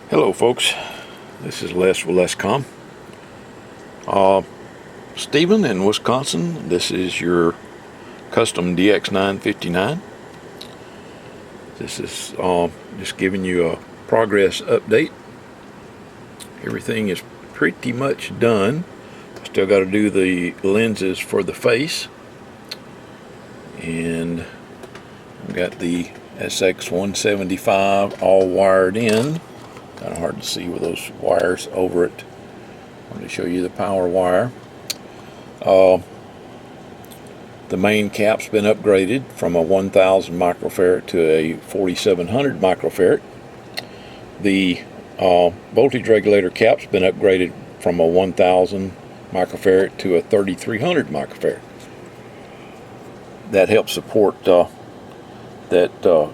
Hello folks, this is Les with LesComm. Stephen in Wisconsin, this is your custom DX959. This is just giving you a progress update. Everything is pretty much done. Still got to do the lenses for the face. And I've got the SX175 all wired in. Kind of hard to see with those wires over it. Let me show you the power wire. The main cap's been upgraded from a 1000 microfarad to a 4700 microfarad. The voltage regulator cap's been upgraded from a 1000 microfarad to a 3300 microfarad. That helps support that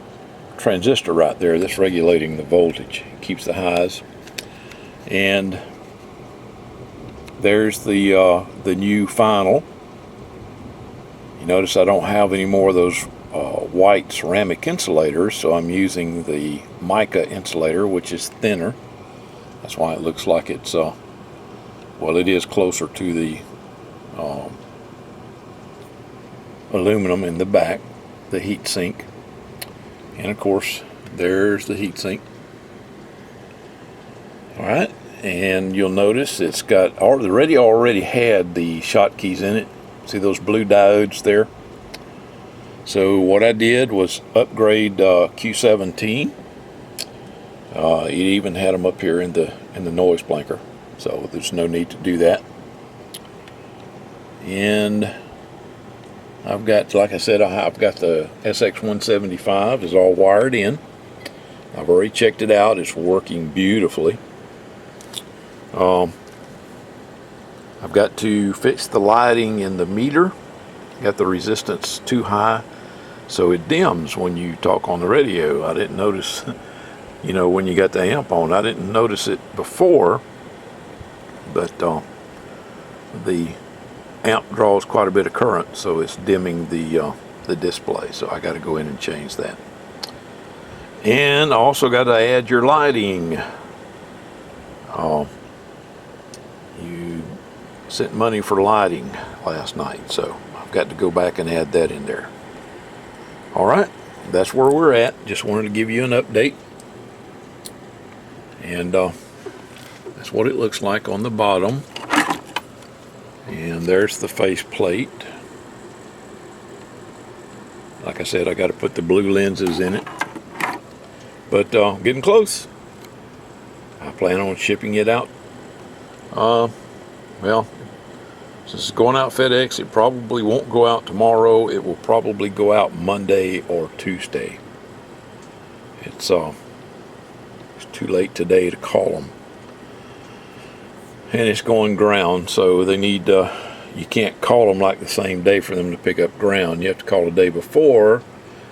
transistor right there that's regulating the voltage. It keeps the highs. And there's the new final. You notice I don't have any more of those white ceramic insulators, so I'm using the mica insulator, which is thinner. That's why it looks like it's well, it is closer to the aluminum in the back, the heat sink. And of course, there's the heat sink. Alright, and you'll notice it's got already had the shotkeys in it. See those blue diodes there? So what I did was upgrade Q17. It even had them up here in the noise blinker, so there's no need to do that. And I've got, like I said, I've got the SX175 is all wired in. I've already checked it out. It's working beautifully. I've got to fix the lighting in the meter. Got the resistance too high, so it dims when you talk on the radio. I didn't notice, you know, when you got the amp on. I didn't notice it before, but the amp draws quite a bit of current, so it's dimming the display. So I got to go in and change that. And I also got to add your lighting. You sent money for lighting last night, so I've got to go back and add that in there. All right, that's where we're at. Just wanted to give you an update. And that's what it looks like on the bottom. And there's the face plate. Like I said, I got to put the blue lenses in it. But getting close. I plan on shipping it out. Well, since it's going out FedEx, it probably won't go out tomorrow. It will probably go out Monday or Tuesday. It's too late today to call them. And it's going ground, so they need, you can't call them like the same day for them to pick up ground. You have to call the day before,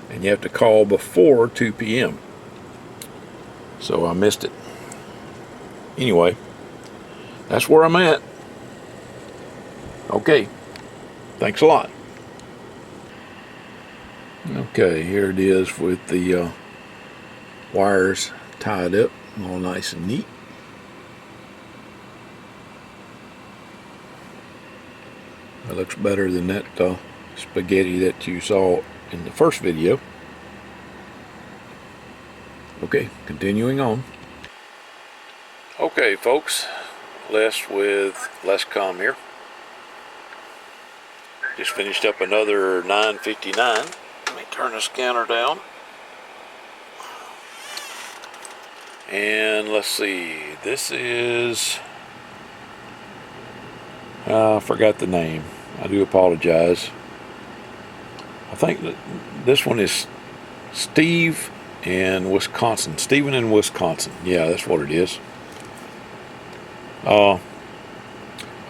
and you have to call before 2 p.m. So I missed it. Anyway, that's where I'm at. Okay, thanks a lot. Okay, here it is with the wires tied up, all nice and neat. That looks better than that spaghetti that you saw in the first video. Okay, continuing on. Okay, folks, Les with LesComm here. Just finished up another 959. Let me turn the scanner down. And let's see, this is, I forgot the name. I do apologize. I think that this one is Steve in Wisconsin. Steven in Wisconsin. Yeah, that's what it is. I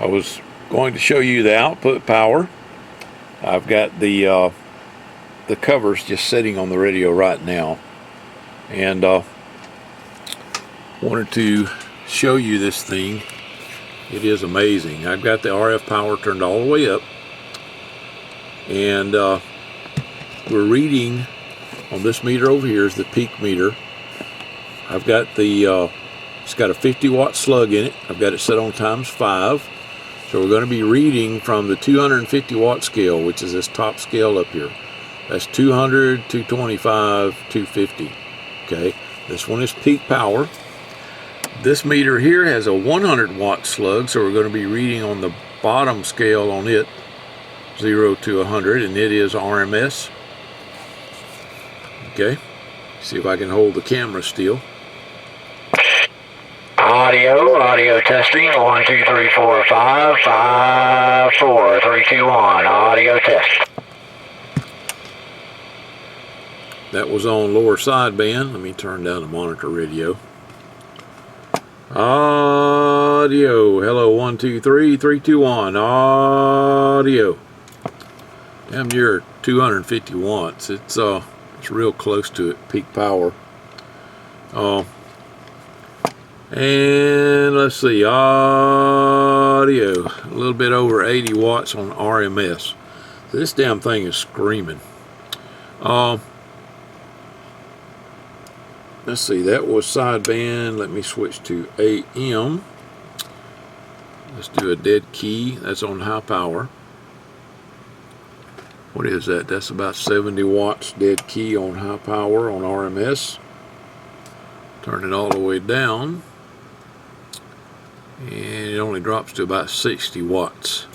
was going to show you the output power. I've got the covers just sitting on the radio right now, and wanted to show you this thing. It is amazing. I've got the RF power turned all the way up, and we're reading on this meter over here is the peak meter. I've got the It's got a 50-watt slug in it. I've got it set on ×5. So we're going to be reading from the 250-watt scale, which is this top scale up here. That's 200, 225, 250. Okay, this one is peak power. This meter here has a 100-watt slug, so we're going to be reading on the bottom scale on it, 0 to 100, and it is RMS. Okay, see if I can hold the camera still. Audio testing, 1, 2, 3, 4, 5, 5, 4, 3, 2, 1, audio test. That was on lower sideband. Let me turn down the monitor radio. Audio, hello, 1, 2, 3, 3, 2, 1, audio. Damn near 250 watts. It's real close to it, peak power. And let's see, audio, a little bit over 80 watts on RMS. So this damn thing is screaming. Let's see, that was sideband. Let me switch to AM. Let's do a dead key. That's on high power. What is that? That's about 70 watts dead key on high power on RMS. Turn it all the way down. And it only drops to about 60 watts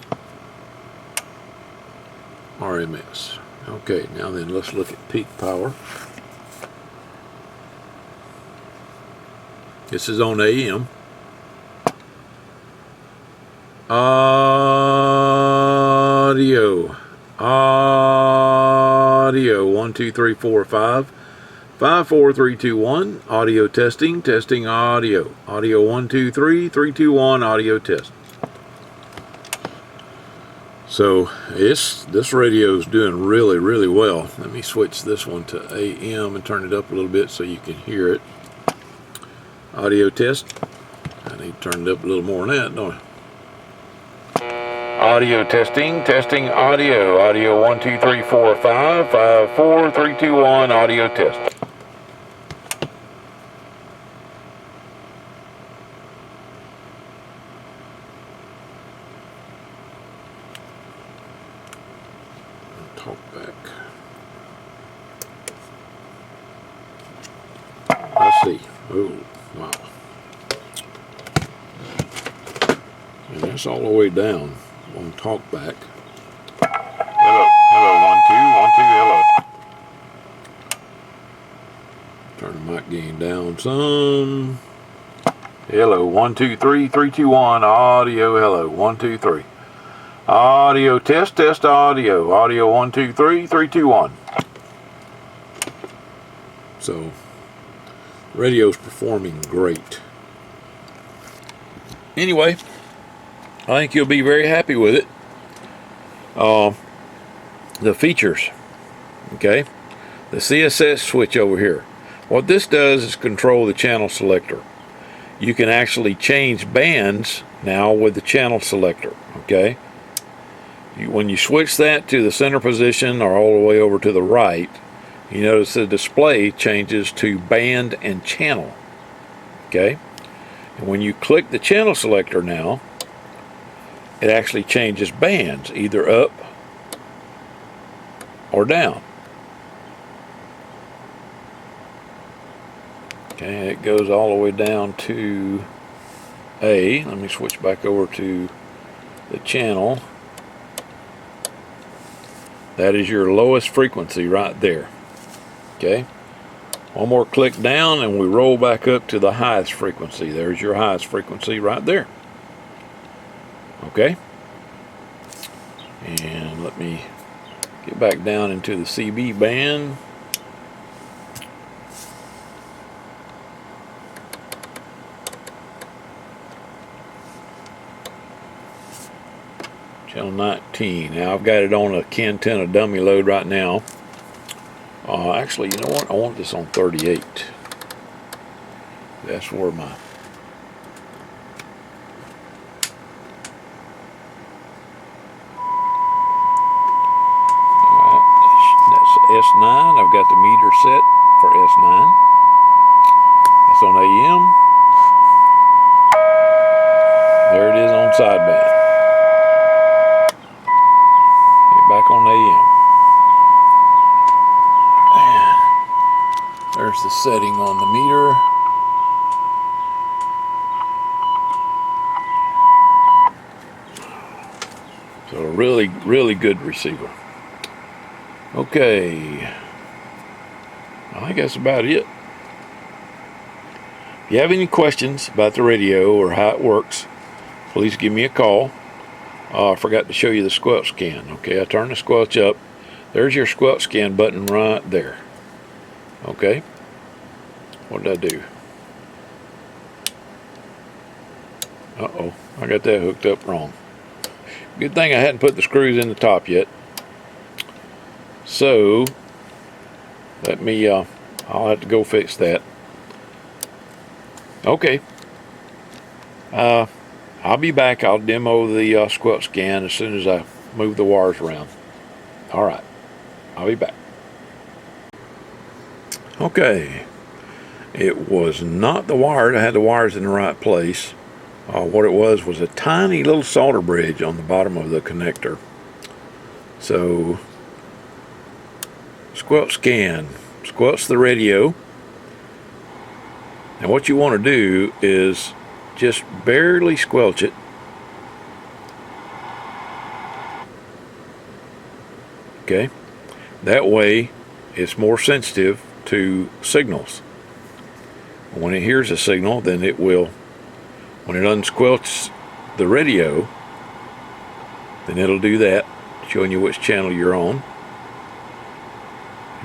RMS. Okay, now then let's look at peak power. This is on AM. Audio, 1, 2, 3, 4, 5. 5, 4, 3, 2, 1, audio testing, audio. Audio 1, 2, 3, 3, 2, 1, audio test. So this radio is doing really, really well. Let me switch this one to AM and turn it up a little bit so you can hear it. Audio test. I need to turn it up a little more than that, don't I? Audio testing, audio. Audio 1, 2, 3, 4, 5, 5, 4, 3, 2, 1, audio test. Talk back. Let's see. Oh, wow. And that's all the way down on talk back. Hello, 1, 2, 1, 2, hello. Turn the mic gain down some. Hello, 1, 2, 3, 3, 2, 1, audio, hello, 1, 2, 3. Audio test, audio. Audio 1, 2, 3, 3, 2, 1. So, radio's performing great. Anyway, I think you'll be very happy with it. The features, okay? The CSS switch over here. What this does is control the channel selector. You can actually change bands now with the channel selector, okay? When you switch that to the center position or all the way over to the right, you notice the display changes to band and channel, okay? And when you click the channel selector now, it actually changes bands, either up or down. Okay, it goes all the way down to A. Let me switch back over to the channel. That is your lowest frequency right there. Okay, one more click down and we roll back up to the highest frequency. There's your highest frequency right there. Okay, and let me get back down into the CB band. Channel 19. Now I've got it on a Cantenna dummy load right now. Actually, you know what? I want this on 38. That's where my S9. I've got the meter set for S9. That's on AM. sideband. Get back on AM. And there's the setting on the meter. So a really, really good receiver. Okay, I think that's about it. If you have any questions about the radio or how it works, please give me a call. I forgot to show you the squelch scan. Okay, I turn the squelch up. There's your squelch scan button right there. Okay, what did I do? Uh-oh, I got that hooked up wrong. Good thing I hadn't put the screws in the top yet. So, let me, I'll have to go fix that. Okay. I'll be back. I'll demo the squelch scan as soon as I move the wires around. Alright, I'll be back. Okay. It was not the wire. I had the wires in the right place. What it was a tiny little solder bridge on the bottom of the connector. So, squelch scan. Squelch the radio. And what you want to do is just barely squelch it. Okay. That way it's more sensitive to signals. When it hears a signal, then it will, when it unsquelches the radio, then it'll do that, showing you which channel you're on.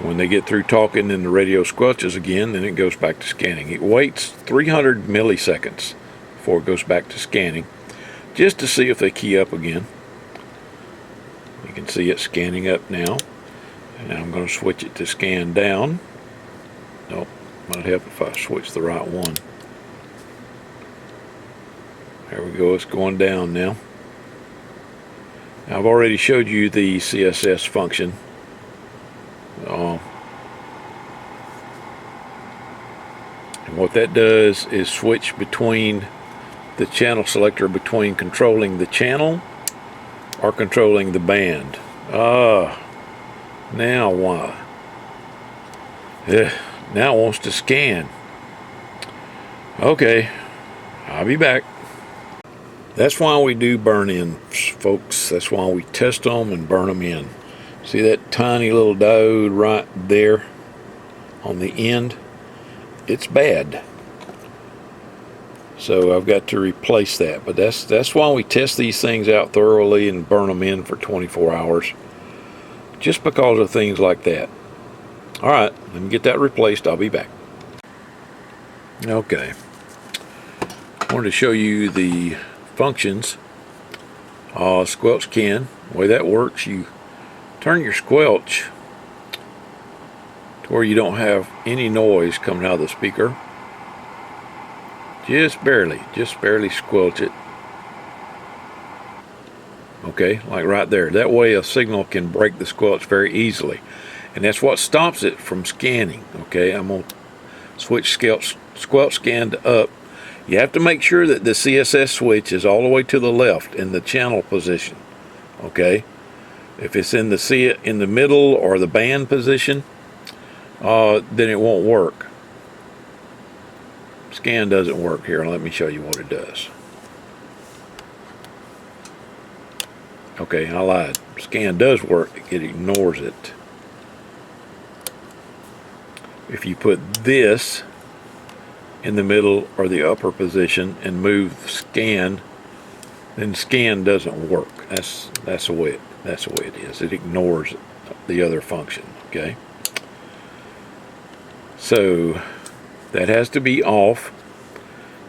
When they get through talking and the radio squelches again, then it goes back to scanning. It waits 300 milliseconds before it goes back to scanning, just to see if they key up again. You can see it scanning up now. And now I'm going to switch it to scan down. Nope, might help if I switch the right one. There we go, it's going down now. I've already showed you the CSS function. And what that does is switch between the channel selector between controlling the channel or controlling the band. Now why? Now it wants to scan. Okay, I'll be back. That's why we do burn-ins, folks. That's why we test them and burn them in. See that tiny little diode right there on the end? It's bad. So I've got to replace that. But that's why we test these things out thoroughly and burn them in for 24 hours. Just because of things like that. Alright, let me get that replaced. I'll be back. Okay. I wanted to show you the functions. Squelch can. The way that works, you turn your squelch to where you don't have any noise coming out of the speaker. Just barely squelch it. Okay, like right there. That way a signal can break the squelch very easily. And that's what stops it from scanning. Okay, I'm going to switch squelch scan to up. You have to make sure that the CSS switch is all the way to the left in the channel position. Okay, if it's in the middle or the band position, then it won't work. Scan doesn't work here. Let me show you what it does. Okay, I lied. Scan does work. It ignores it. If you put this in the middle or the upper position and move scan, then scan doesn't work. That's the way it is. It ignores the other function. Okay. So that has to be off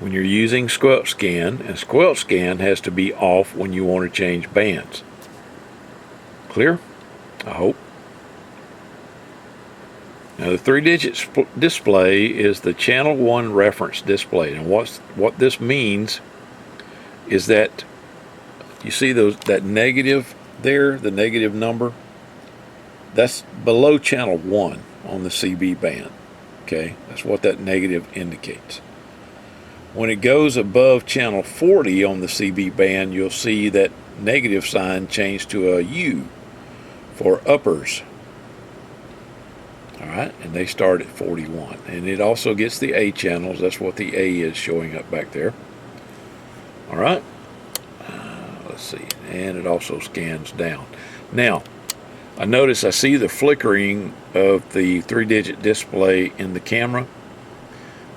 when you're using squelch scan, and squelch scan has to be off when you want to change bands. Clear? I hope. Now the 3-digit display is the channel 1 reference display, and what this means is that you see that negative there, the negative number, that's below channel 1 on the CB band. Okay, that's what that negative indicates. When it goes above channel 40 on the CB band, you'll see that negative sign change to a U for uppers. All right, and they start at 41. And it also gets the A channels. That's what the A is showing up back there. All right, let's see. And it also scans down. Now, I see the flickering of the 3-digit display in the camera.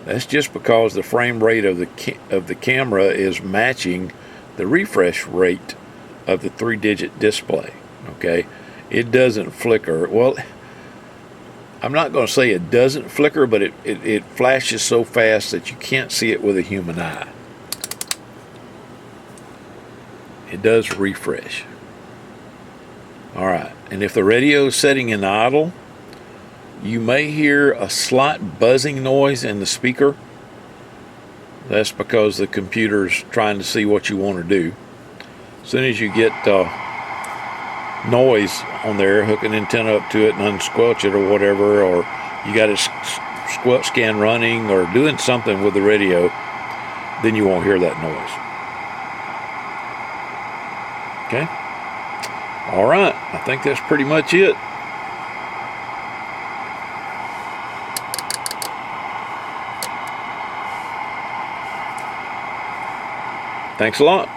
That's just because the frame rate of the camera is matching the refresh rate of the 3-digit display. Okay, it doesn't flicker. Well, I'm not going to say it doesn't flicker, but it flashes so fast that you can't see it with a human eye. It does refresh. All right, and if the radio is setting in idle, you may hear a slight buzzing noise in the speaker. That's because the computer's trying to see what you want to do. As soon as you get noise on there, hook an antenna up to it and unsquelch it or whatever, or you got a squelch scan running or doing something with the radio, then you won't hear that noise. Okay? All right, I think that's pretty much it. Thanks a lot.